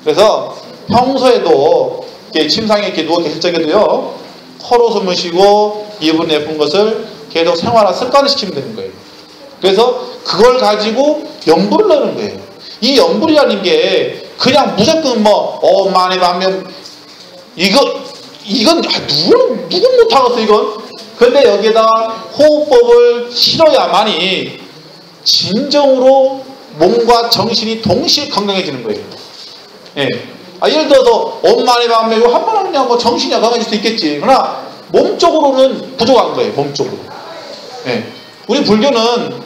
그래서 평소에도 이렇게 침상에 이렇게 누워 계실 적에도요, 코로 숨을 쉬고 입으로 내뿜는 것을 계속 생활화 습관을 시키면 되는 거예요. 그래서 그걸 가지고 연부를 넣는 거예요. 이 연부라는 게 그냥 무조건 많이 하면 이건 누군 못하겠어, 이건. 근데 여기에다가 호흡법을 실어야만이 진정으로 몸과 정신이 동시에 건강해지는 거예요. 예. 예를 들어서 엄마네 밤에 이거 한 번 하면 정신이 건강해질 수 있겠지. 그러나 몸적으로는 부족한 거예요. 몸적으로. 예. 우리 불교는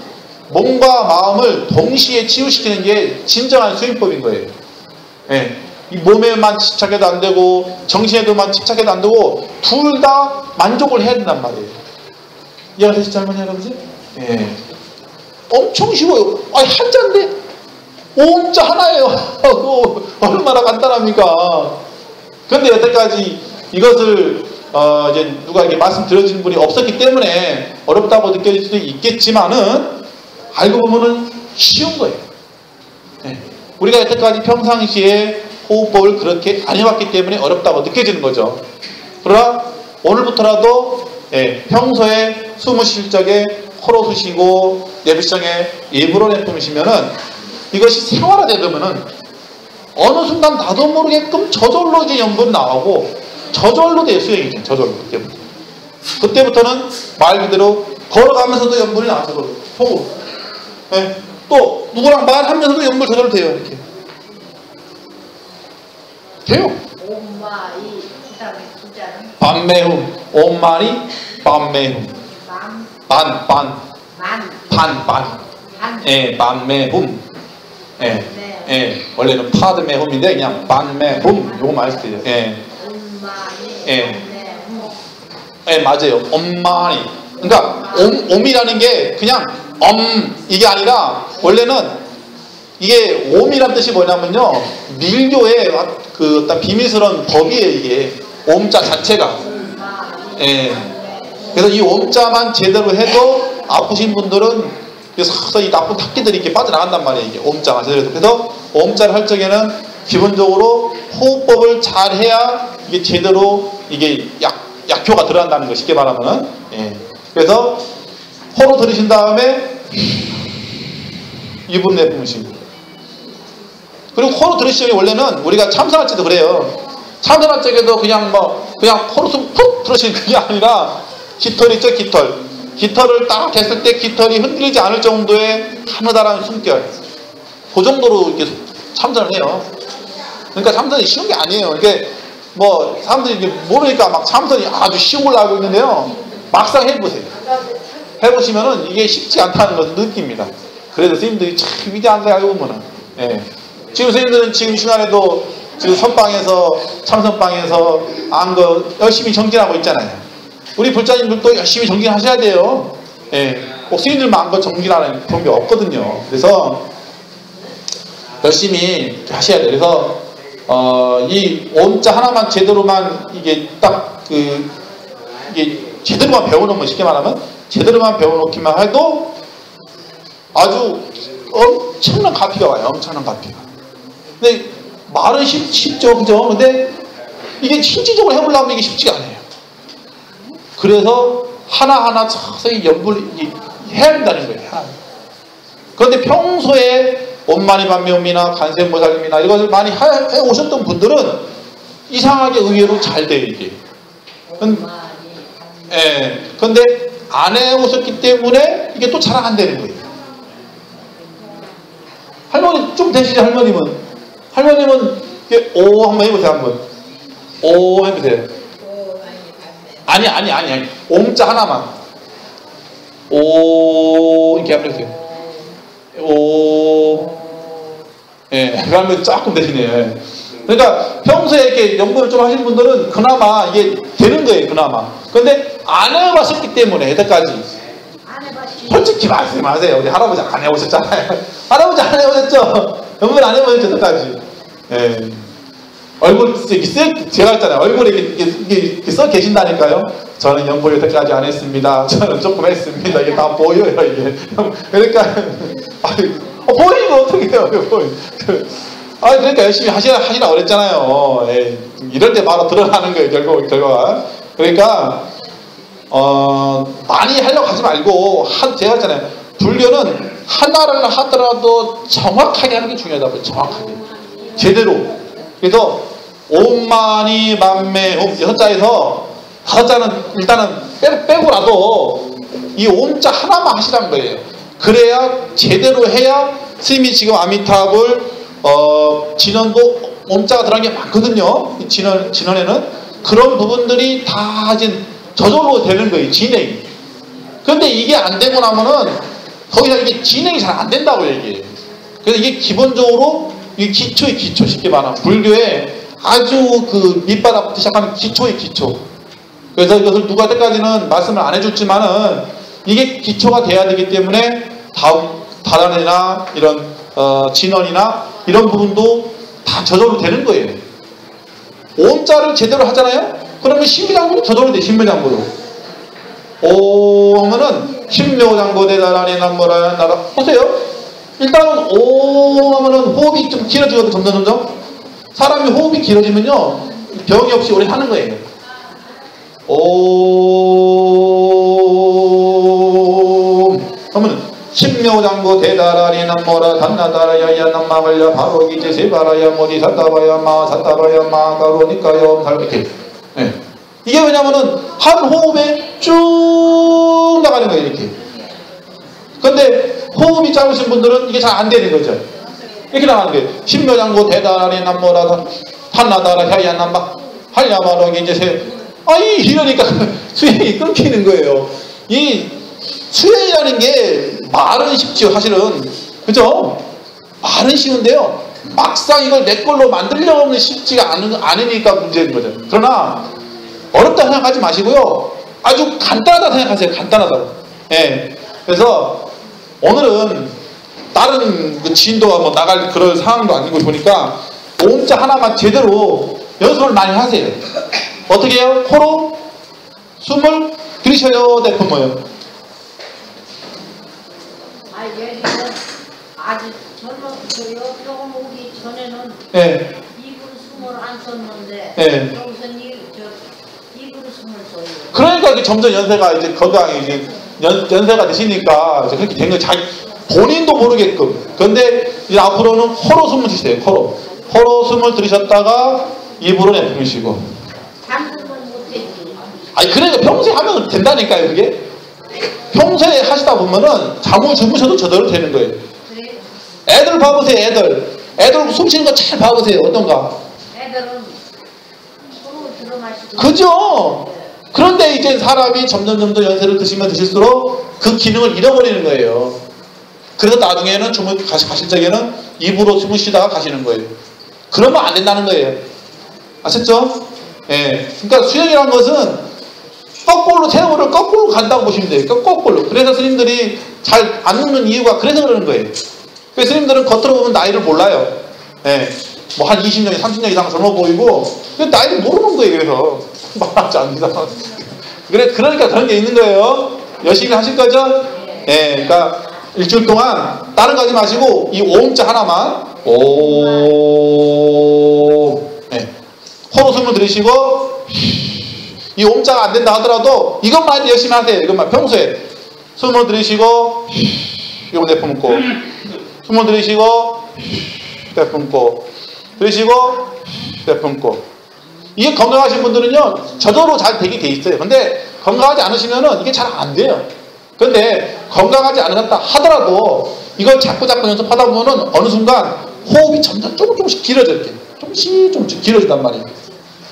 몸과 마음을 동시에 치유시키는 게 진정한 수행법인 거예요. 예. 이 몸에만 집착해도 안 되고 정신에도만 집착해도 안 되고 둘 다 만족을 해야 된단 말이에요. 이해가 되시죠, 할머니, 할아버지? 예. 엄청 쉬워요. 한자인데 오음자 하나예요. 얼마나 간단합니까? 근데 여태까지 이것을 이제 누가 이렇게 말씀드려주는 분이 없었기 때문에 어렵다고 느껴질 수도 있겠지만은 알고 보면은 쉬운 거예요. 네. 우리가 여태까지 평상시에 호흡법을 그렇게 안 해왔기 때문에 어렵다고 느껴지는 거죠. 그러나 오늘부터라도 평소에 숨을 쉴 적에 코로 쉬시고 내비성에 입으로 내뿜으시면은 이것이 생활화되면은 어느 순간 나도 모르게끔 저절로 이제 연분이 나오고 저절로 돼요. 수행이 저절로. 그때부터는 말 그대로 걸어가면서도 연분이 나와서 보고, 또 누구랑 말하면서도 연분 저절로 돼요. 이렇게 돼요. 옴마이 그다음에 두자는 반매흠. 옴마니 반매흠. 반. 반매흠. 원래는 파드매흠인데 그냥 반매흠 요거 말씀드려요. 맞아요. 엄마니. 그러니까 옴이라는 게 그냥 이게 아니라 원래는 이게 옴이란 뜻이 뭐냐면요, 밀교의 그 어떤 비밀스러운 법이에요. 이게 옴자 자체가. 그래서 이 옴자만 제대로 해도 아프신 분들은 서서히 나쁜 탁기들이 이렇게 빠져나간단 말이에요. 이게 옴자가 제대로. 그래서 옴자를 할 적에는 기본적으로 호흡법을 잘 해야 이게 제대로 이게 약효가 들어간다는 거, 쉽게 말하면은. 그래서 코로 들이신 다음에 입으로 내뿜으시고, 그리고 코로 들으시기 원래는 우리가 참선할 때도 그래요. 참선할 적에도 그냥 코로 푹 들으시는 그게 아니라 깃털 있죠, 깃털을 딱 했을 때 깃털이 흔들리지 않을 정도의 가느다란 숨결, 그 정도로 이렇게 참선을 해요. 그러니까 참선이 쉬운 게 아니에요. 이게 사람들이 모르니까 막 참선이 아주 쉬운 걸로 알고 있는데요, 막상 해보세요. 해보시면은 이게 쉽지 않다는 것을 느낍니다. 그래서 스님들이 참 위대한 거 알고 보면은. 지금 스님들은 지금 시간에도 지금 선방에서 참선방에서 열심히 정진하고 있잖아요. 우리 불자님들도 열심히 정진하셔야 돼요. 꼭 스님들만 정진하는 그런 게 없거든요. 그래서 열심히 하셔야 돼요. 그래서 이 옴자 하나만 제대로만 이게 딱 이게 제대로만 배워놓으면, 쉽게 말하면 제대로만 배워놓기만 해도 아주 엄청난 가피가 와요. 엄청난 가피가. 근데 말은 쉽죠, 그죠? 근데 이게 실질적으로 해보려면 이게 쉽지가 않아요. 그래서 하나하나 서서히 연구를 해야 된다는 거예요. 그런데 평소에 엄마니반면이나 관세음보살님이나 이것을 많이 해오셨던 분들은 이상하게 의외로 잘 돼요, 이게. 예. 근데 안 해오셨기 때문에 이게 또 잘 안 되는 거예요. 할머니 좀 되시죠, 할머님은? 할머님은 오 한번 해보세요, 한번. 오 해보세요. 아니. 옴자 하나만. 오 이렇게 한번 해보세요. 오. 예, 그러면 조금 되시네요. 그러니까 평소에 이렇게 연구를 좀 하시는 분들은 그나마 이게 되는 거예요, 그나마. 근데 안 해봤었기 때문에 여태까지. 솔직히 말씀하세요. 우리 할아버지 안 해보셨잖아요. 할아버지 안 해보셨죠? 연구를 안 해보셨죠, 여태까지. 예. 얼굴 제가 했잖아요. 얼굴에 이렇게 써 계신다니까요. 저는 연구를 여태까지 안 했습니다. 저는 조금 했습니다. 이게 다 보여요, 이게. 그러니까 보이면 어떻게 해요? 그러니까 열심히 하시라 그랬잖아요. 예. 이럴 때 바로 드러나는 거예요, 결과가. 그러니까 많이 하려고 하지 말고 제가 했잖아요. 불교는 하나를 하더라도 정확하게 하는 게 중요하다고요. 정확하게. 제대로. 그래서 옴마니 만매 옴 6자에서 5자는 일단은 빼고라도 이 옴자 하나만 하시라는 거예요. 그래야 제대로 해야 스님이 지금 아미타불 진언도 옴자가 들어간 게 많거든요. 진언에는 그런 부분들이 다 이제 저절로 되는 거예요. 진행이. 그런데 이게 안 되고 나면은 거기서 이게 진행이 잘 안 된다고요, 이게. 그래서 이게 기본적으로 이 기초의 기초, 쉽게 말하면 불교의 아주 그 밑바닥부터 시작하는 기초의 기초. 그래서 이것을 누가 때까지는 말씀을 안 해줬지만은 이게 기초가 돼야 되기 때문에 다단이나 이런 진언이나 이런 부분도 다 저절로 되는 거예요. 옴자를 제대로 하잖아요. 그러면 신묘장구도 저절로 돼. 신묘장구도. 오 하면은 신묘장구 대다라니 남모라는 나라. 보세요. 일단은 오 하면은 호흡이 좀 길어지거든. 점점. 사람이 호흡이 길어지면요 병이 없이 오래 하는 거예요. 오 하면은 신묘장구 대다라니 남모라 단나다라야야 남마걸려 바로 기제 세바라야 모디 사타바야 마 사타바야 마 가로니까요 이렇게. 네. 이게 왜냐면은 한 호흡에 쭉 나가는 거예요, 이렇게. 근데 호흡이 짧으신 분들은 이게 잘 안 되는 거죠. 이렇게 나가는 거예요. 신묘장구 대다라니 남모라 탄나다라 야야 남마 할야마로 이제 이러니까 수행이 끊기는 거예요. 이 수행이라는 게 말은 쉽지요, 사실은. 그죠? 말은 쉬운데요. 막상 이걸 내 걸로 만들려고 하면 쉽지가 않으니까 문제인 거죠. 그러나 어렵다 생각하지 마시고요. 아주 간단하다 생각하세요. 간단하다. 예. 그래서 오늘은 다른 그 진도가 뭐 나갈 그럴 상황도 아니고 보니까 옴자 하나만 제대로 연습을 많이 하세요. 어떻게 해요? 코로 숨을 들이셔야 될 건 뭐예요? 아직 조금 오기 전에는 네. 입으로 숨을 안 썼는데 네. 여기서 입으로 숨을 써요. 그러니까 점점 연세가 이제 건강이 이제 연세가 되시니까 이제 그렇게 된 거 자기 본인도 모르게끔. 그런데 이제 앞으로는 코로 숨을 쉬세요. 코로 숨을 들이셨다가 입으로 내뿜으시고. 잠들면 못했지. 아니 그러니까 평소에 하면 된다니까요, 그게. 평소에 하시다 보면은 잠을 주무셔도 저대로 되는 거예요. 그래? 애들 봐보세요, 애들 숨 쉬는 거 잘 봐보세요. 어떤가? 애들은 코로 들어 마시고. 그죠? 그런데 이제 사람이 점점 연세를 드시면 드실수록 그 기능을 잃어버리는 거예요. 그래서 나중에는 가실 적에는 입으로 숨을 쉬다가 가시는 거예요. 그러면 안 된다는 거예요. 아셨죠? 예. 그러니까 수행이라는 것은 거꾸로 세월을 거꾸로 간다고 보시면 돼요. 거꾸로. 그래서 스님들이 잘 안 늙는 이유가 그래서 그러는 거예요. 그래서 스님들은 겉으로 보면 나이를 몰라요. 예. 뭐 한 20년, 30년 이상 젊어 보이고 나이를 모르는 거예요. 그래서 말하지 않는다. 그러니까 그런 게 있는 거예요. 열심히 하실 거죠? 예. 그러니까 일주일 동안 다른 거 하지 마시고 이 오음자 하나만 오. 네. 코로 숨을 들이쉬고 이 옴자가 안 된다 하더라도 이것만 열심히 하세요. 이것만 평소에 숨을 들이쉬고 이거 내뿜고 숨을 들이쉬고 내뿜고 들이쉬고 내뿜고. 이게 건강하신 분들은요 저절로 잘 되게 돼 있어요. 근데 건강하지 않으시면은 이게 잘 안 돼요. 근데 건강하지 않았다 하더라도 이걸 자꾸 연습하다 보면은 어느 순간 호흡이 점점 조금씩 길어져. 이렇게 조금씩 길어진단 말이에요.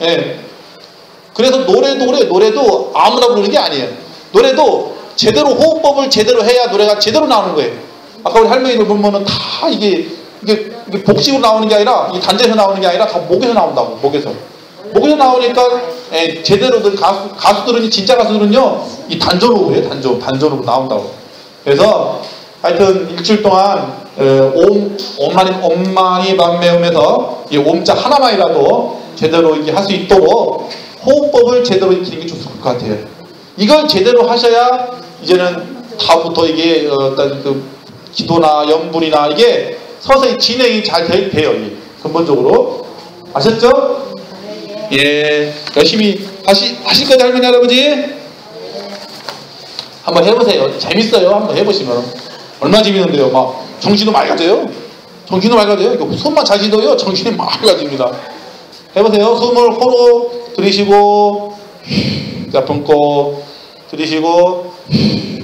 예. 그래서 노래도 아무나 부르는 게 아니에요. 노래도 제대로 호흡법을 제대로 해야 노래가 제대로 나오는 거예요. 아까 우리 할머니들 보면은 다 이게 복식으로 나오는 게 아니라 이 단전에서 나오는 게 아니라 다 목에서 나온다고. 목에서 나오니까 제대로들 가수들은 진짜 가수들은요 이 단전으로 해요. 단전으로 나온다고. 그래서 하여튼 일주일 동안 옴마니 밤매움에서 이 옴자 하나만이라도 제대로 이렇게 할 수 있도록 호흡법을 제대로 익히는 게 좋을 것 같아요. 이걸 제대로 하셔야 이제는 다음부터 이게 어떤 그 기도나 염불이나 이게 서서히 진행이 잘 돼요. 이게 근본적으로. 아셨죠? 예. 열심히 하실 거죠, 할머니, 할아버지? 한번 해보세요. 재밌어요. 한번 해보시면. 얼마나 재밌는데요. 막 정신도 맑아져요. 이거 손만 잘 쉬도요 정신이 맑아집니다. 해보세요. 숨을 코로 들이쉬고 자 품고 들이쉬고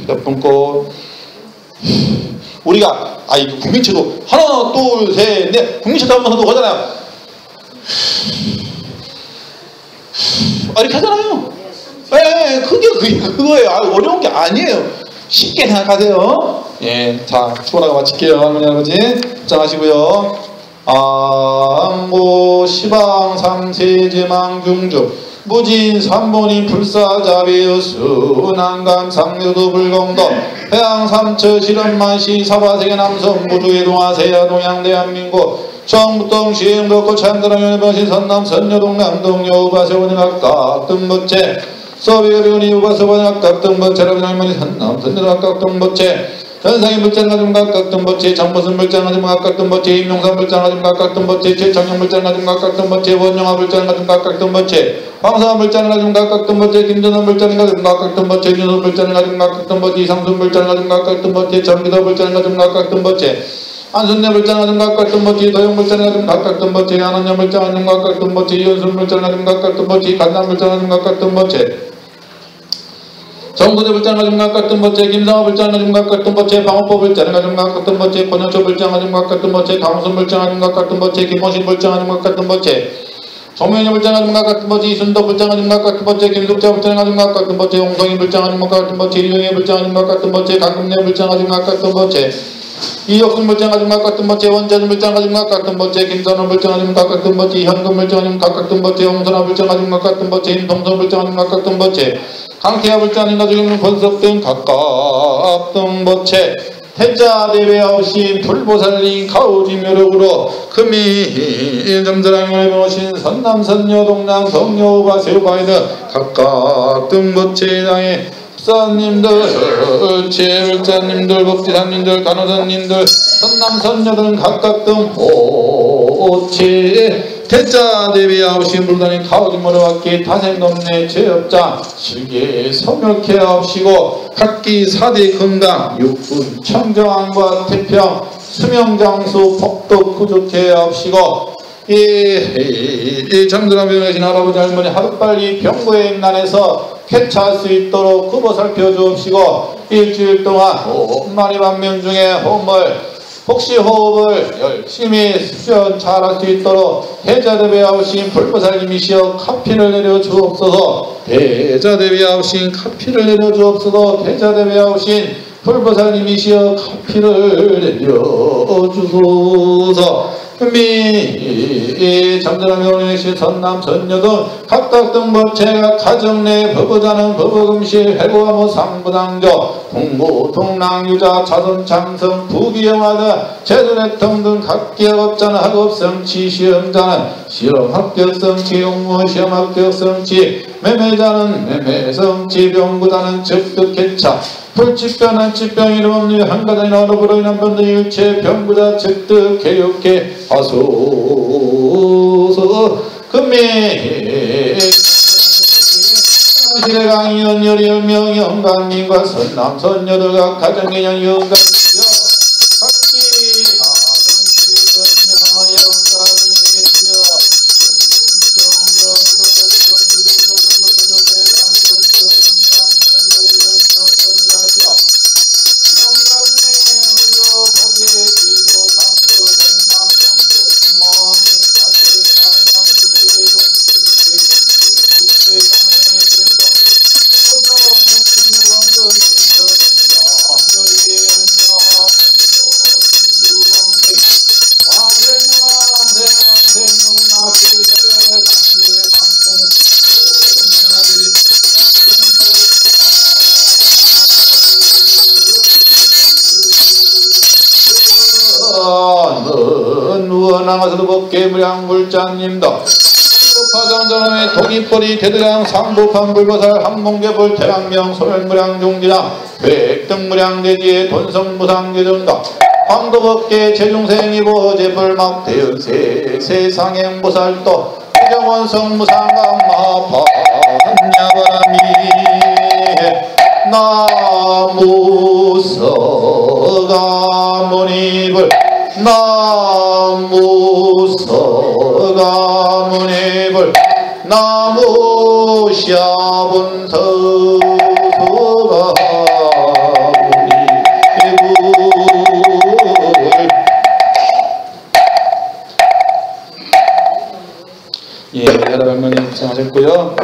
자 품고. 우리가 이거 국민체도 하나 둘 셋 넷 국민체도 한번 하도 하잖아요. 이렇게 하잖아요. 예, 그거예요. 어려운 게 아니에요. 쉽게 생각하세요. 예, 자, 축원하고 마칠게요. 할머니, 할아버지. 입장하시고요. 암고 시방 삼세제망 중주 무진 삼본인 불사자비여수 난간 상류도 불공도 해양 삼처 실험만시 사바세계 남성 무주의 동아세야 동양 대한민국 정부동 시행도고 찬드라면 번시 선남 선녀 동남 동요 우바세원이 각각 등번째 서비어리오니 우바세원이 각각 등번째라면 할머니 선남 선녀 각각 등번째 현상의 물자는 가지면 각각 등번째 정보선 물자는 가지면 각각 등번째 임용산 물자는 가지면 각각 등번째 최청령 물자는 가지면 각각 등번째 원영화 물자는 가지면 각각 등번째 황사화 물자는 가지면 각각 등번째 김전원 물자는 가지면 각각 등번째 윤선 물자는 가지면 각각 등번째 이상순 물자는 가지면 각각 등번째 정기도 물자는 가지면 각각 등번째 안순녀 물자는 가지면 각각 등번째 도영 물자는 가지면 각각 등번째 안원녀 물자는 가지면 각각 등번째 이현순 물자는 가지면 각각 등번째 간남 물자는 가지면 각각 등번째 정부대 불장 가지면 각각 등번째 김상호 불장 가지면 각각 등번째 방어법 불장 가지면 각각 등번째 권영초 불장 가지면 각각 등번째 강우선 불장 가지면 각각 등번째 김호신 불장 가지면 각각 등번째 정명희 불장 가지면 각각 등번째 이순도 불장 가지면 각각 등번째 김숙자 불장 가지면 각각 등번째 홍성희 불장 가지면 각각 등번째 이용희 불장 가지면 각각 등번째 강금래 불장 가지면 각각 등번째 이혁순 불장 가지면 각각 등번째 원전 불장 가지면 각각 등번째 김선원 불장 가지면 각각 등번째 현금 불장 가지면 각각 등번째 홍선아 불장 가지면 각각 등번째 임동선 불장 가지면 각각 등번째 강태하 불자님 가지고 권석 등 각각 등번째 태자 대배하오신 불보살님 가오지묘력으로 금이 점자랑을 배우신 선남선녀 동남 성녀우바 세우바이드 각각 등번째 당의 법사님들 제불자님들 법지사님들 간호사님들 선남선녀들 각각 등보체 태자 대비하오신 불단인 가오지모르와께 타생dom내 제업자 실계 성역해 하옵시고 각기 사대 건강 육군 청정왕과 태평 수명장수 복덕 구족해 하옵시고 이 잠들어 병하신 할아버지 할머니 하루빨리 병고의 난에서 쾌차할 수 있도록 구보 살펴주옵시고 일주일 동안 옴마니 밤명 중에 호흡을 혹시 호흡을 열심히 수련 잘할 수 있도록 대자대비하오신 불보살님이시여 카피를 내려주옵소서. 대자대비하오신 카피를 내려주옵소서. 대자대비하오신 불보살님이시여 카피를 내려주소서. 미 잠자는 명령이신 선남 선녀등 각각 등번체가 가정내 법의자는 법의금실 회고하모 상부당조 동무 동랑유자 자손 장성 부기영하다 제도대통 등 각기 학업자는 학업성치 시험자는 시험 합격성치 용무 시험 합격성치 매매자는 매매성, 지병부자는 즉득해차, 불치병은 치병 이름 없는 한가단이나 어로부로 인한 변도 일체 병부자 즉득해육해 하소서. 금매 시래강 연열이 열명 영광민과 선남 선여들과 가정개념 영광이여 각기 하정시 근여 영광이여 원앙아서도 법계무량 물장님도 파장전함의 독이벌이 대대량 상부판 불보살 한몽계불 태양명 소멸무량 종지랑 백등무량 대지의 돈성무상계정도 황도법계 제중생이보 제불막 대연세 세상행보살도 해정원성 무상강 마파 한야바람이 나무서가모니불 나무서가모니불 나무샤분서가모니불. 예, 여러분 고생하셨고요.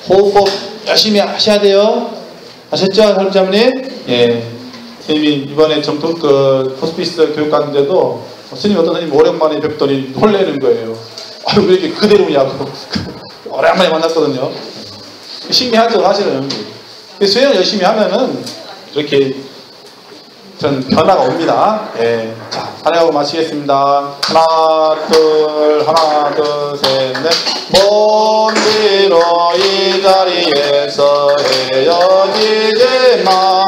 호흡법 열심히 하셔야 돼요. 아셨죠, 설자님? 예. 스님이 이번에 정통 호스피스 교육 갔는데도 스님 어떤 스님 오랜만에 뵙더니 놀래는 거예요. 아유, 왜 이렇게 그대로냐고. 오랜만에 만났거든요. 신기하죠, 사실은. 수행을 열심히 하면은 이렇게 전 변화가 옵니다. 예. 자, 하나하고 마치겠습니다. 하나, 둘, 셋, 넷. 먼 뒤로 이 자리에서 헤어지지 마.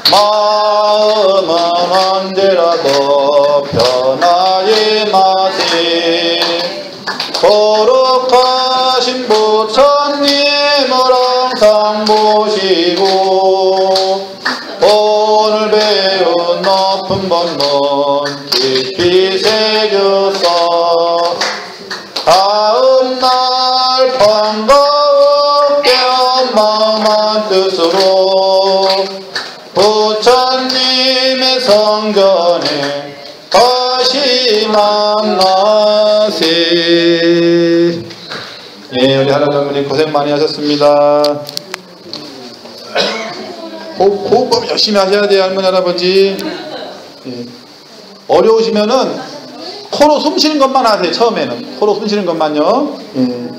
마음은 언제라도 변하지 마시. 거룩하신 부처님을 항상 모시고 오늘 배운 높은 법문 깊이 새겨서 다음날 반가웠게 마음한 뜻으로 부처님의 성전에 다시 만나세. 예, 우리 할아버지 고생 많이 하셨습니다. 호흡법 열심히 하셔야 돼요, 할머니 할아버지. 예. 어려우시면은 코로 숨 쉬는 것만 하세요. 처음에는 코로 숨 쉬는 것만요. 예.